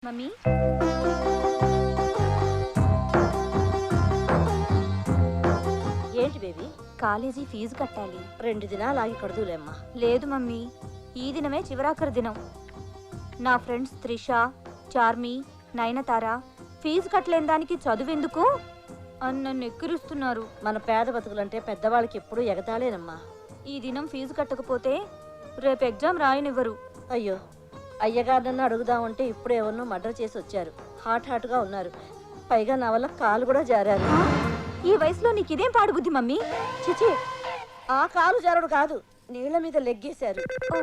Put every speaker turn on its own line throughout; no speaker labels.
Mummy
ఏంటి baby?
College fee కట్టాలి.
2 దినాలు ఆగి కడుదులేమ్మా.
లేదు మమ్మీ, ఈ దినమే చివరాఖరి దినం. నా ఫ్రెండ్స్ త్రిష, చార్మి, నయనతార ఫీజు కట్టలేని దానికి చదువెందుకు అని నన్ను ఎక్కిరిస్తున్నారు.
మన పేద బతుకులంటే పెద్దవాళ్ళకి ఎప్పుడూ ఎగతాళేనమ్మా.
ఈ దినం ఫీజు కట్టకపోతే రేపు ఎగ్జామ్ రాయనివ్వరు.
అయ్యో, అయ్యగారినన్ను అడుగుదామంటే ఇప్పుడు ఎవరినో మర్డర్ చేసి వచ్చారు. హాట్గా ఉన్నారు. పైగా నా వల్ల కాలు కూడా జారారు.
ఈ వయసులో నీకు ఇదేం పాడుబుద్ధి మమ్మీ?
చిచి, ఆ కాలు జారుడు కాదు, నీళ్ల మీద లెగ్గేశారు.
ఓ,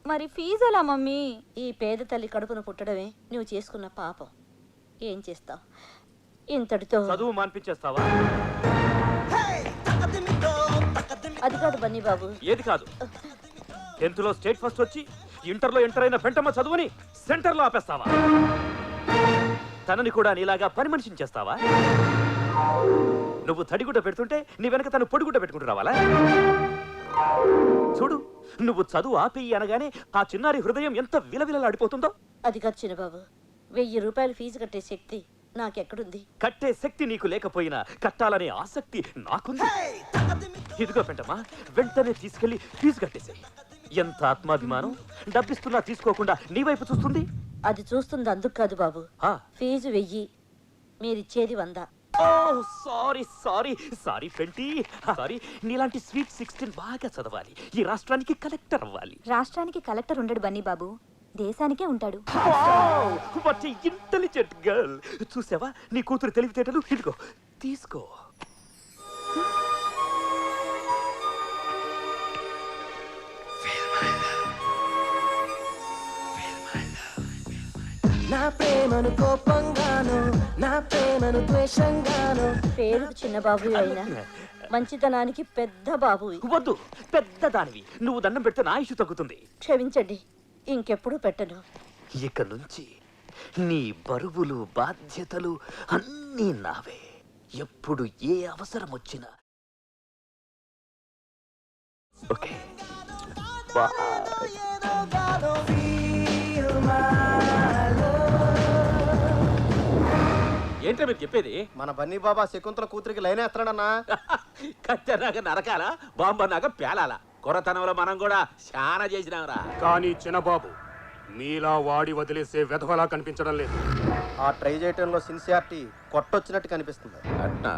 మరి ఫీజు ఎలా మమ్మీ?
ఈ పేద తల్లి కడుపున పుట్టడమే నువ్వు చేసుకున్న పాపం. ఏం చేస్తావు? ఇంతటితో
చదువు మాన్పించేస్తావా?
అది కాదు బన్నీ బాబు.
ఏది కాదు? 10th లో స్టేట్ ఫస్ట్ వచ్చి ఇంటర్లో ఎంటర్ అయిన పెంటమ్మ చదువుని సెంటర్లో ఆపేస్తావా? తనని కూడా నీలాగా పని మనిషిని చేస్తావా? నువ్వు తడిగుడ్డ పెడుతుంటే నీ వెనక తను పొడిగుడ్డ పెట్టుకుంటూ రావాలా? చూడు, నువ్వు చదువు ఆపేయి అనగానే ఆ చిన్నారి హృదయం ఎంత విలవిలలాడిపోతుందో.
అది కాదు చిన్నబాబు, 1000 రూపాయలు ఫీజు కట్టే శక్తి నాకెక్కడుంది?
కట్టే శక్తి నీకు లేకపోయినా కట్టాలనే ఆసక్తి నాకుంది. ఇదిగో పెంటమ్మా, వెంటనే తీసుకెళ్లి ఫీజు కట్టేసేయి. ఎంత ఆత్మాభిమానం! డబ్బిస్తున్నా తీసుకోకుండా నీ వైపు చూస్తుంది.
అది చూస్తుంది అందుకు కాదు బాబు.
ఆ,
ఫీజు 1000, మీరిచ్చేది 100.
సారీ సారీ సారీ పెంటి, సారీ. నీలాంటి స్వీట్ 16 బాగా చదవాలి, ఈ రాష్ట్రానికి కలెక్టర్ అవ్వాలి.
రాష్ట్రానికి కలెక్టర్ ఉండడు బన్నీ బాబు, దేశానికే ఉంటాడు.
What a intelligent girl. చూసావా నీ కూతురు తెలివితేటలు? ఇదిగో తీసుకో.
నా ప్రేమను కోపంగాను, నా ప్రేమను ద్వేషంగాను.
పేరుకు చిన్న బాబు అయినా మంచితనానికి పెద్ద బాబు.
వద్దు, పెద్ద దానివి. నువ్వు దండం పెడితే నా ఇష్యూ తగ్గుతుంది.
క్షమించండి, ఇంకెప్పుడు పెట్టను.
ఇక నుంచి నీ బరువులు బాధ్యతలు అన్నీ నావే. ఎప్పుడు ఏ అవసరం వచ్చినా. ఓకే, ఏంటో మీరు చెప్పేది?
మన బన్నీ బాబా శకుంతల కూతురికి లైన్ వేస్తాడన్నా.
కత్తెనాక నరకాల, బాంబన్నాక పేలాల. కొరతనంలో మనం కూడా చాలా చేసినాంరా.
కానీ చిన్నబాబు, మీలా వాడి వదిలేసే వెధవలా కనిపించడం లేదు.
ఆ ట్రై చేయటంలో సిన్సియారిటీ కొట్టొచ్చినట్టు కనిపిస్తుంది.
అట్నా?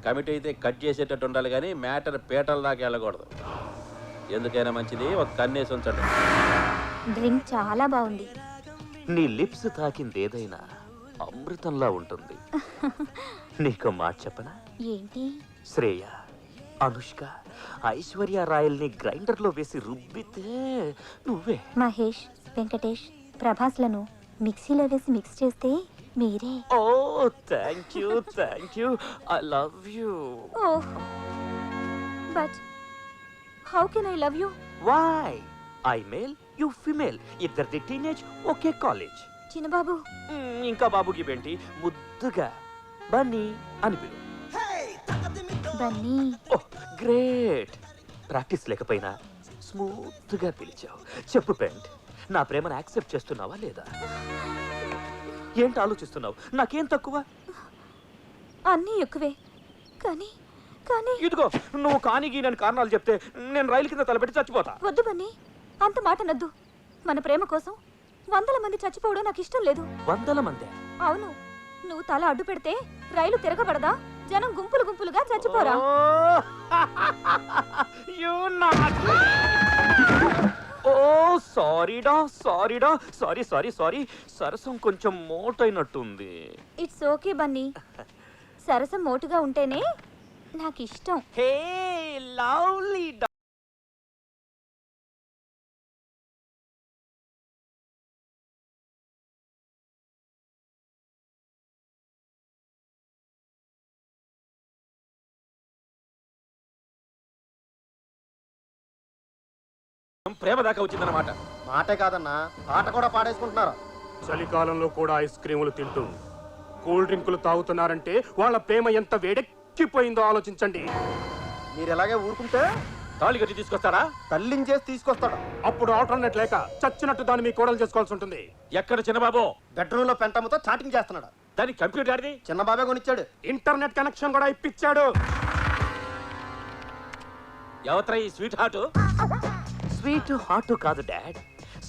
కమిటీ అయితే కట్ చేసేటట్టు ఉండాలి కానీ మ్యాటర్ పీటల దాకా వెళ్ళకూడదు. ఎందుకైనా మంచిది ఒక కన్నేసి ఉంచండి.
డ్రింక్ చాలా బాగుంది.
నీ లిప్స్ తాకింది ఏదైనా అమృతంలా ఉంటుంది. నీకు మాట చెప్పనా?
ఏంటి?
శ్రేయ, అనుష్క, ఐశ్వర్య రాయల్ని గ్రైండర్లో వేసి రుబ్బితే నువ్వే.
మహేష్, వెంకటేష్, ప్రభాస్లను మిక్సీలో వేసి మిక్స్ చేస్తే మీరే.
Oh thank you, I love you.
Oh, but how can I love you?
Why? I male, you female, ఇద్దరిది టీనేజ్, ఒకే కాలేజ్.
చిన్నబాబు,
ఇంకా బాబుకి ఏంటి? ముద్దుగా బన్నీ అని పిలు.
బన్నీ.
Oh great. ప్రాక్టీస్ లేకపోయినా స్మూత్ గా పిలిచావు. చెప్పు పెంట్, నా ప్రేమను యాక్సెప్ట్ చేస్తున్నావా లేదా? ఏంటి ఆలోచిస్తున్నావు? నాకేం తక్కువ?
అన్నీ ఎక్కువే, కానీ కానీ
ఇదిగో, నువ్వు కానిగి నేను కారణాలు చెప్తే నేను రైలు కింద తలపెట్టి చచ్చిపోతా.
వద్దు బన్నీ, అంత మాట నద్దు. మన ప్రేమ కోసం 100 మంది చచ్చిపోవడం నాకు ఇష్టం లేదు.
100 మంది?
అవును, నువ్వు తల అడ్డు పెడితే రైలు తిరగబడదా? జనం గుంపులు గుంపులుగా చచ్చిపోరా?
ఓ సారీడా, సారీ. సరసం కొంచెం మోటైనట్టుంది.
ఇట్స్ ఓకే బన్నీ, సరసం మోటుగా ఉంటేనే నాకు ఇష్టం.
హే లవ్లీ.
ప్రేమ దాకా వచ్చిందన్నమాట.
మాటే కాదన్నా, ఆట కూడా పాడేసుకుంటున్నారు.
చలికాలంలో కూడా ఐస్ క్రీములు తింటూ కూల్ డ్రింకులు తాగుతున్నారంటే వాళ్ళ ప్రేమ ఎంత వేడెక్కిపోయిందో ఆలోచించండి.
మీరు ఎలాగే ఊరుకుంటే
తాళి కట్టి తీసుకొస్తారా?
తల్లించేసి తీసుకొస్తాడు.
అప్పుడు ఆల్టర్నేట్ లేక చచ్చినట్టు దాన్ని మీ కోడలు చేసుకోవాల్సి ఉంటుంది.
ఎక్కడ చిన్నబాబు?
బెడ్రూమ్ లో పెంటమ్మతో చాటింగ్ చేస్తున్నాడు.
దానికి కంప్యూటర్ ఆడిది?
చిన్న బాబే కొనిచ్చాడు.
ఇంటర్నెట్ కనెక్షన్ కూడా ఇప్పించాడు.
ఎవత్రా ఈ స్వీట్ హార్ట్?
స్వీట్ హార్ట్ కాదు dad,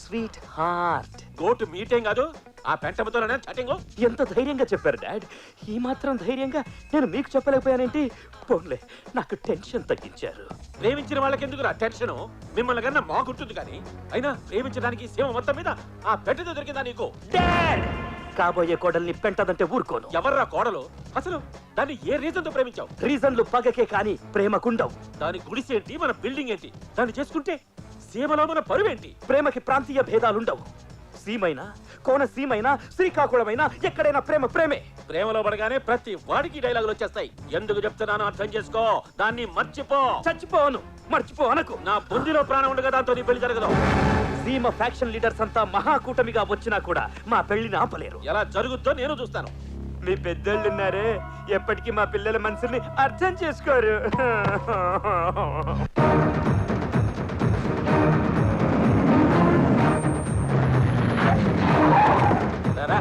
sweet heart.
Go to meeting కాదు, ఆ పెంటమ్మతోనే చాటింగ్.
ఎంత ధైర్యంగా చెప్పారు డాడ్. ఈ మాత్రం ధైర్యంగా నేను మీకు చెప్పలేకపోయానేంటి? పోన్లే, నాకు టెన్షన్ తగ్గించారు.
ప్రేమించిన వాళ్ళకి ఎందుకు టెన్షన్? మిమ్మల్ని కన్నా మాకుంటుంది కానీ. అయినా ప్రేమించడానికి సీమ మొత్తం మీద ఆ పెంటతో దొరికిందా నీకు?
డాడ్, కాబోయే కోడల్ని పెంటదంటే ఊరుకోను.
ఎవర్రా కోడలు? అసలు దాన్ని ఏ రీజన్ తో ప్రేమించావు?
రీజన్లు పగకే కాని ప్రేమకుండవు.
దాని గుడిసేంటి, మన బిల్డింగ్ ఏంటి? దాన్ని చేసుకుంటే సీమలో మన పరువేంటి?
ప్రేమకి ప్రాంతీయ భేదాలుండవు. సీమైనా, కోనసీమైనా, శ్రీకాకుళమైనా ఎక్కడైనా ప్రేమ ప్రేమే.
ప్రేమలో పడగానే ప్రతి వాడికి డైలాగులు వచ్చేస్తాయి. ఎందుకు చెప్తున్నానో అర్థం చేసుకో. దాన్ని మర్చిపో.
చచ్చిపోను, మర్చిపో అనకు.
నా బుద్ధిలో ప్రాణం ఉండగా దాంతో నీ పెళ్లి జరగదు.
సీమ ఫ్యాక్షన్ లీడర్స్ అంతా మహాకూటమిగా వచ్చినా కూడా మా పెళ్లిని ఆపలేరు.
ఎలా జరుగుద్దో నేను చూస్తాను.
మీ పెద్దోళ్ళున్నారే, ఎప్పటికీ మా పిల్లల మనసుల్ని అర్థం చేసుకోరు.
రారా.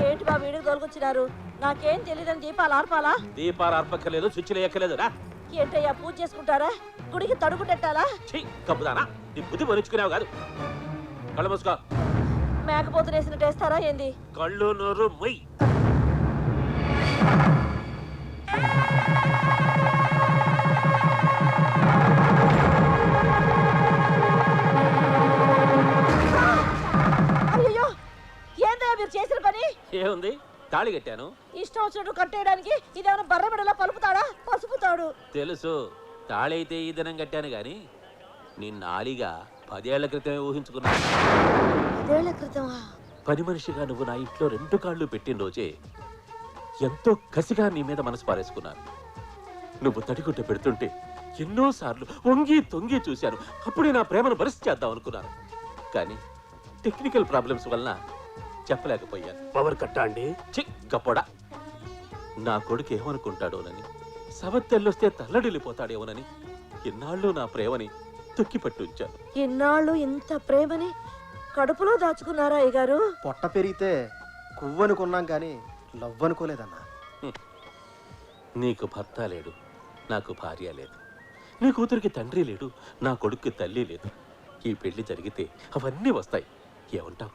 ఏంటి బాబు వీడికి తొలగొచ్చినారు? నాకేం తెలియదని దీపాలు ఆర్పాలా?
దీపాలు అర్పక్కర్లేదు, స్విచ్లు ఎక్కలేదు. రా.
ఏంటయ్యా పూజ చేసుకుంటారా? గుడికి తడుగు పెట్టాలా?
ఛీ, కప్పుదానా? నీ బుద్ధి పొలుచుకునేవు కాదు. కళ్ళు మూసుకో.
మేకపోతులు వేసినట్టు వేస్తారా ఏంది?
కళ్ళు నోరు మొయ్.
అయ్యో, ఏందయ్యా మీరు చేసిన పని?
ఏముంది, తాళి కట్టాను.
ఇష్టం వచ్చినట్టు కట్టేయడానికి ఇదేమైనా బర్రబిడలా పలుపుతాడా? పసుపుతాడు.
తెలుసు, తాళి అయితే ఈ దినం కట్టాను గాని నీ నాలిగా 10 ఏళ్ల క్రితమే ఊహించుకున్నా.
10 ఏళ్ల క్రితమా?
పని మనిషిగా నువ్వు నా ఇంట్లో 2 కాళ్ళు పెట్టిన రోజే ఎంతో కసిగా నీ మీద మనసు పారేసుకున్నాను. నువ్వు తడిగుడ్డ పెడుతుంటే ఎన్నోసార్లు వంగి తొంగి చూశాను. అప్పుడే నా ప్రేమను బరిసి చేద్దాం అనుకున్నాను. కానీ టెక్నికల్ ప్రాబ్లమ్స్ వలన చెప్పలేకపోయాను.
పవర్ కట్టా అండి.
చి గప్పడా. నా కొడుకు ఏమనుకుంటాడోనని, సవత్తెల్లొస్తే తల్లడిల్లిపోతాడేమోనని ఎన్నాళ్ళు నా ప్రేమని తొక్కిపట్టు ఉంచాను.
ఇన్నాళ్ళు ఇంత ప్రేమని కడుపులో దాచుకున్నారా అయ్యగారు?
పొట్ట పెరిగితే కొవ్వు అనుకున్నాం కానీ లవ్ అనుకోలేదన్నా.
నీకు భర్త లేడు, నాకు భార్య లేదు. నీ కూతురికి తండ్రి లేడు, నా కొడుక్కి తల్లి లేదు. ఈ పెళ్లి జరిగితే అవన్నీ వస్తాయి. ఏమంటావు?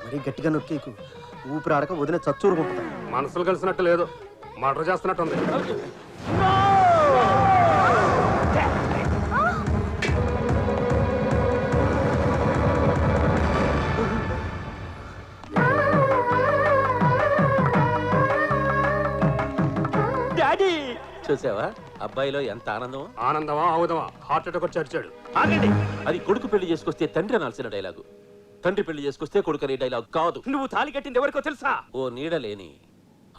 మరీ గట్టిగా నొక్కేకు, ఊపిరాడక వదిన చచ్చూరుకుంటుంది.
మనసులు కలిసినట్టు లేదు, మర్డర్ చేస్తున్నట్టుంది.
డాడీ,
చూసావా అబ్బాయిలో ఎంత ఆనందమో?
ఆనందమా ఆవుదమా, హార్ట్ అటాక్ వచ్చి అరిచాడు.
ఆగండి.
అది కొడుకు పెళ్లి చేసుకొస్తే తండ్రి అనాల్సిన డైలాగు. తండ్రి పెళ్లి చేసుకొస్తే కొడుకు అనే డైలాగ్ కాదు.
నువ్వు తాళి కట్టింది ఎవరికో తెలుసా?
ఓ నీడలేని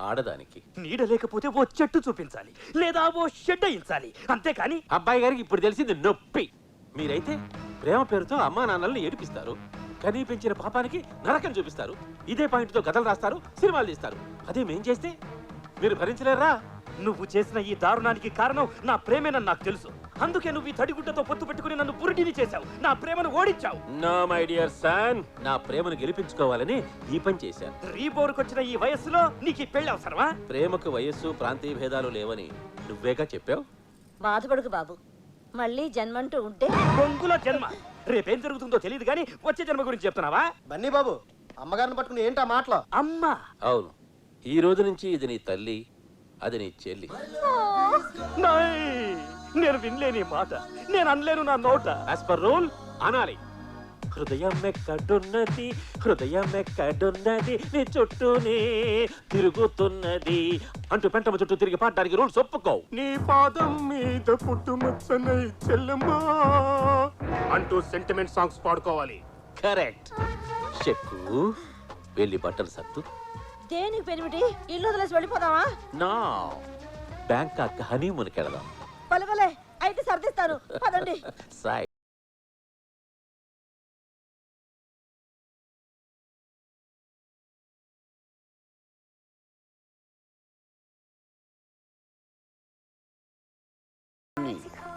ఆడదానికి.
నీడ లేకపోతే ఓ చెట్టు చూపించాలి, లేదా ఓ షెడ్ అయించాలి, అంతేకాని
అబ్బాయి గారికి ఇప్పుడు తెలిసింది నొప్పి. మీరైతే ప్రేమ పేరుతో అమ్మా నాన్నల్ని ఏడిపిస్తారు, కనీ పెంచిన పాపానికి నరకం చూపిస్తారు. ఇదే పాయింట్తో కథలు రాస్తారు, సినిమాలు తీస్తారు. అదే మేం చేస్తే మీరు భరించలేరా?
నువ్వు చేసిన ఈ దారుణానికి కారణం నా ప్రేమేనని నాకు తెలుసు. అందుకే నువ్వు ఈ తడిగుడ్డతో పొత్తు పెట్టుకుని నన్ను పురిటిని చేశావు, నా ప్రేమను ఓడించావు.
నో మై డియర్ సన్, నా ప్రేమను గెలిపించుకోవాలని ఈ పని చేశాను.
రీబోరుకొచ్చిన ఈ వయస్సులో నీకు ఈ పెళ్లి అవసరమా?
ప్రేమకు వయస్సు ప్రాంతీయ భేదాలు లేవని నువ్వేగా చెప్పావు.
బాధపడకు బాబు, మళ్ళీ జన్మంటూ ఉంటే.
బొంగుల జన్మ. రేపేం జరుగుతుందో తెలియదు కానీ వచ్చే జన్మ గురించి చెప్తున్నావా?
బన్నీ బాబు, అమ్మగారిని పట్టుకుని ఏంటా మాటలు?
అమ్మా,
అవును, ఈ రోజు నుంచి ఇది నీ తల్లి, అది నీ చెల్లి.
నేను వినలేని మాట, నేను అనలేను నా నోట.
యాజ్ పర్ రూల్ అనాలి. హృదయం ఎక్కడున్నది, హృదయం ఎక్కడున్నది, నీ చుట్టూనే తిరుగుతున్నది అంటూ పెంటమ్మ చుట్టూ తిరిగి పాడడానికి రూల్స్ ఒప్పుకోవు.
నీ పాదం మీద పుట్టుమచ్చనై చెల్లమ్మా అంటూ సెంటిమెంట్ సాంగ్స్ పాడుకోవాలి.
కరెక్ట్. చెక్కు వెళ్ళి బట్టలు సత్తు.
దేనికి పెనిమిటి? ఇల్లు వదిలేసి వెళ్ళిపోదామా?
నా బ్యాంకాక్ హనీమూన్కి వెళదాం.
భలే అయితే సర్దిస్తాను పదండి.
సాయ్.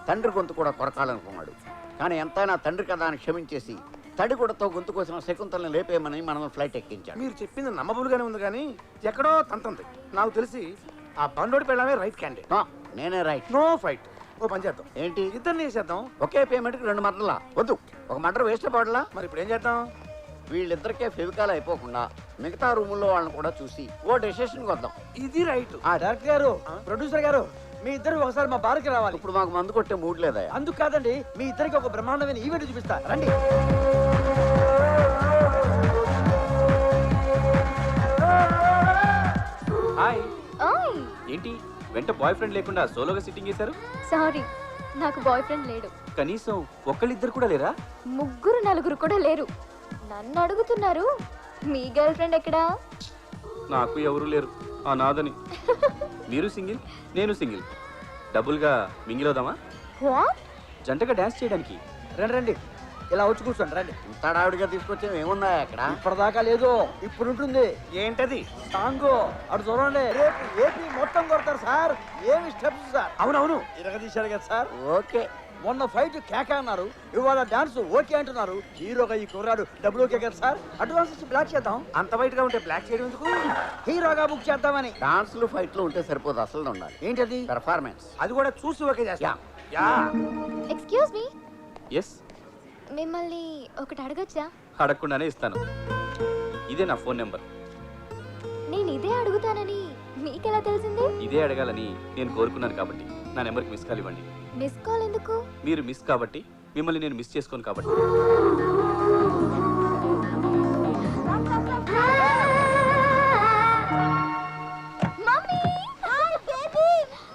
తండ్రి గొంతు కూడా కొరకాలనుకున్నాడు. కానీ ఎంతైనా తండ్రి కదా అని క్షమించేసి తడిగుడతో గొంతు కోసిన శకుంతలను లేపేయమని మనం ఫ్లైట్ ఎక్కించాడు.
మీరు చెప్పింది నమ్మబులుగానే ఉంది కానీ ఎక్కడో తంతంది. నాకు తెలిసి ఆ బండోడి పెళ్ళమే రైట్ క్యాండిడేట్.
నో, నేనే రైట్.
No fight. ఓ పని చేద్దాం.
ఏంటి?
ఇద్దరిని చేసేద్దాం.
ఒకే పేమెంట్కి 2 మర్డర్లా? వద్దు, ఒక మర్డర్ వేస్ట్ పడలా.
మరి ఇప్పుడు ఏం చేద్దాం?
వీళ్ళిద్దరికే ఫెవికాల్ అయిపోకుండా మిగతా రూముల్లో వాళ్ళని కూడా చూసి ఓ డెసిషన్కి వద్దాం.
ఇది రైట్.
డైరెక్టర్ గారు, ప్రొడ్యూసర్ గారు, మీ ఇద్దరు ఒకసారి మా బార్కి రావాలి.
ఇప్పుడు మాకు మందు కొట్టే మూడ్ లేదా?
అందుకు కాదండి, మీ ఇద్దరికి ఒక బ్రహ్మాండమైన ఈవెంట్ చూపిస్తా, రండి.
హాయ్. ఏంటి వెంట బాయ్ ఫ్రెండ్ లేకుండా సోలోగా సిట్టింగ్ చేశారు?
సారీ, నాకు బాయ్ ఫ్రెండ్ లేడు.
కనీసం ఒక్కళ్ళిద్దరు కూడా లేరా?
3 4 కూడా లేరు. నన్ను అడుగుతున్నారు, మీ గర్ల్ ఫ్రెండ్ ఎక్కడా?
నాకు ఎవరు లేరు, ఆ నాదని. మీరు సింగిల్, నేను సింగిల్. డబుల్గా మింగిల్ అవుదామా?
వాట్?
జంటగా డాన్స్ చేయడానికి.
రండి రండి, ఇలా వచ్చి కూర్చోండి, రండి.
ఇంత హడావుడిగా తీసుకొచ్చేవి ఏమున్నాయి అక్కడ?
ఇప్పటిదాకా లేదు, ఇప్పుడు ఉంటుంది.
ఏంటది?
సాంగు అటు చూడండి. రేపు ఏపీ మొత్తం కొడతారు సార్. ఏమి స్టెప్స్ సార్.
అవునవును.
ఇరగదీశారు కదా సార్.
ఓకే.
మొన్న ఫైట్ కేక అన్నారు, ఇవాళ డాన్స్ ఓకే అంటున్నారు. హీరోగా ఈ కుర్రాడు డబ్బులు ఓకే కదా సార్. అడ్వాన్స్ ఇచ్చి బ్లాక్ చేద్దాం.
అంత వైట్ గా ఉంటే బ్లాక్ చేయడం ఎందుకు?
హీరోగా బుక్ చేద్దామని.
డాన్స్లు ఫైట్లు ఉంటే సరిపోదు, అసలు ఉండాలి.
ఏంటది?
పెర్ఫార్మెన్స్.
అది కూడా చూసి ఓకే చేస్తా. యా.
Excuse me,
yes.
మిమ్మల్ని ఒకటి అడగచ్చా?
అడగకుండానే ఇస్తాను. ఇదే నా ఫోన్ నెంబర్.
నేను ఇదే అడుగుతానని మీకెలా తెలిసింది?
ఇదే అడగాలని నేను కోరుకున్నాను కాబట్టి నా నెంబర్కి మిస్ కాల్ ఇవ్వండి.
మిస్ కాల్ ఎందుకు?
మీరు మిస్ కాబట్టి, మిమ్మల్ని నేను మిస్ చేసుకోను కాబట్టి.
Mummy, hi baby.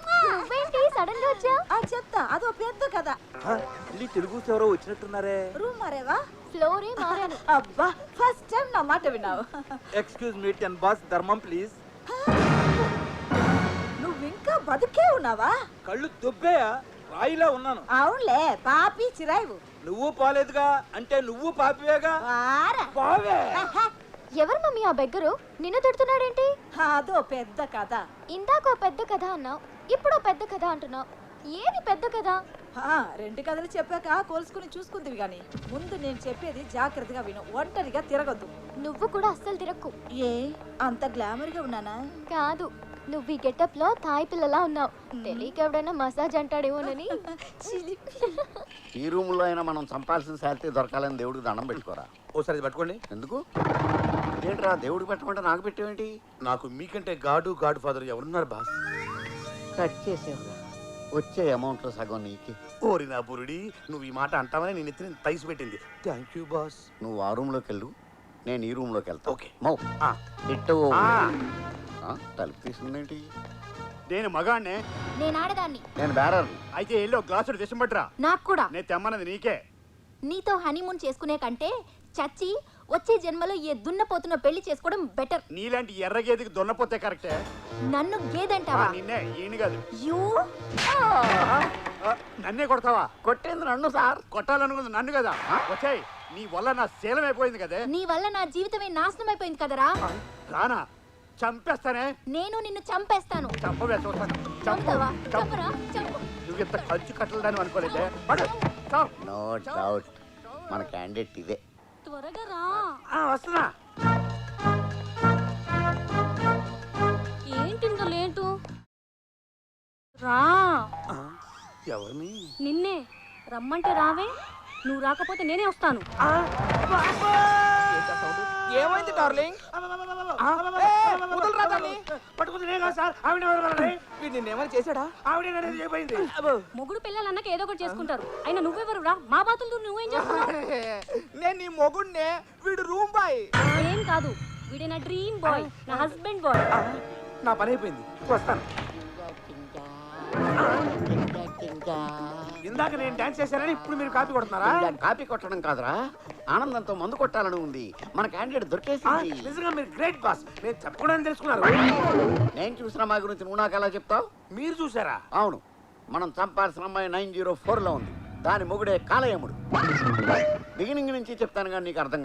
నువ్వేంటి సడన్ గా వచ్చా?
చెప్తా, అదో పెద్ద కదా.
మళ్ళీ తెలుగు ఎవరో వచ్చినట్టున్నారే.
రూమ్ మారేవా?
ఫ్లోరే మారాను.
అబ్బా, ఫస్ట్ టైం నా మాట విన్నావు.
ఎక్స్క్యూజ్ మీ, 10 బాస్ ధర్మం ప్లీజ్.
నువ్వు ఇంకా బతికే ఉన్నావా?
కళ్ళు దుబ్బేయా, రాయిలా ఉన్నాను.
అవునులే, పాపి చిరాయివు.
నువ్వు పోలేదుగా, అంటే నువ్వు పాపివేగా.
వారా.
పోవే.
ఎవరు మమ్మీ ఆ బెగ్గరు? నిన్ను తిడుతున్నాడేంటి?
అదో పెద్ద కథ.
ఇందాక ఓ పెద్ద కథ అన్నావు, ఇప్పుడు ఓ పెద్ద కథ అంటున్నావు. ఏది పెద్ద కథ?
2 కథలు చెప్పాక కోల్చుకుని చూసుకుందివి గాని ముందు నేను చెప్పేది జాగ్రత్తగా విను. ఒంటరిగా తిరగద్దు.
నువ్వు కూడా అస్సలు తిరక్కు.
ఏ అంత గ్లామర్ గా ఉన్నానా?
కాదు, నువ్వు ఈ గెటప్ లో తాయి పిల్లలా ఉన్నావు. తెలియక ఎవడైనా మసాజ్ అంటాడేమోనని.
ఈ రూములో అయినా మనం చంపాల్సిన శాలరీ దొరకాలని దేవుడికి దండం పెట్టుకోరా.
ఓసారి పట్టుకోండి.
ఎందుకు? ఏంట్రా దేవుడికి పెట్టమంటే నాకు పెట్టేవేంటి?
నాకు మీకంటే గాడు ఫాదర్ ఎవరున్నారు బాస్?
కట్ చేసేవరా, వచ్చే అమౌంట్లో సగం నీకే.
ఓరి నా బురుడి, నువ్వు ఈ మాట అంటావని నేను ఎత్తిన తైసి పెట్టింది. Thank you boss.
నువ్వు ఆ రూమ్లోకి వెళ్ళు, నేను ఈ రూమ్లోకి వెళ్తా.
ఓకే.
మౌ
ఆ.
ఇట్టు.
ఆ.
తలుపు తీసుందేంటి?
నేను మగాడినే.
నేను ఆడదాన్ని.
నేను బేరర్.
అయితే ఎల్లో గ్లాసుడు విషం పట్టురా.
నాకు కూడా.
నేను తెమ్మన్నది నీకే.
నీతో హనీమూన్ చేసుకునే కంటే చచ్చి వచ్చే జన్మలో ఏ దున్నపోతున్న పెళ్లి చేసుకోవడం బెటర్.
నీలాంటి ఎర్ర గేదెకి దొన్నపోతే కరెక్టే.
నన్ను గేదంటావా?
నిన్నే, ఈయన కాదు.
యూ.
నన్నే కొడతావా?
కొట్టేంది నన్ను సార్.
కొట్టాలనుకుంది నన్ను కదా. వచ్చాయి, నీ వల్ల నా శీలం అయిపోయింది కదే.
నీ వల్ల నా జీవితమే నాశనం అయిపోయింది కదరా.
రానా, చంపేస్తానే.
నేను నిన్ను చంపేస్తాను.
చంపవే, చూస్తాను.
చంపుతావా? చంపరా? చంపు.
నువ్వు ఇంత ఖర్చు కట్టలని అనుకోలేదే. పడు. చావు.
నో డౌట్, మన క్యాండిడేట్ ఇదే.
త్వరగా రా.
వస్తున్నా.
ఏంటింత లేటు? రా.
ఎవరిని?
నిన్నే రమ్మంటే రావే. నువ్వు రాకపోతే నేనే వస్తాను.
ఏమైంది డార్లింగ్?
పట్టుకుంది నేను కాదు సార్, ఆవిడ
నిన్నేమైనా చేశాడా?
ఆవిడ అయిపోయింది.
మొగుడు పిల్లలన్నాక ఏదో ఒకటి చేసుకుంటారు. అయినా నువ్వెవరు రా? మా బాతులు నువ్వేం చేస్తున్నావు?
నేను నీ మొగుడినే, వీడు రూమ్ బాయ్.
ఏం కాదు, వీడే నా డ్రీమ్ బాయ్, నా హస్బెండ్ బాయ్.
నా పని అయిపోయింది, వస్తాను.
టింగా
ఇందాక నేను డాన్స్ చేశానని ఇప్పుడు మీరు కాపీ కొడుతున్నారా?
టింగా కాపీ కొట్టడం కాదురా, ఆనందంతో మందు కొట్టాలని ఉంది. మన క్యాండిడేట్ దొరికేసింది.
నిజంగా మీరు గ్రేట్ బాస్. నేను చెప్పకూడదని తెలుసుకున్నారు.
నేను చూసిన మా గురించి నువ్వు నాకు ఎలా చెప్తావు?
మీరు చూసారా?
అవును, మనం చంపాల్సిన అమ్మాయి 904 లో ఉంది. దాని మొగుడే కాలయముడు. బిగినింగ్ నుంచి చెప్తాను కానీ నీకు అర్థం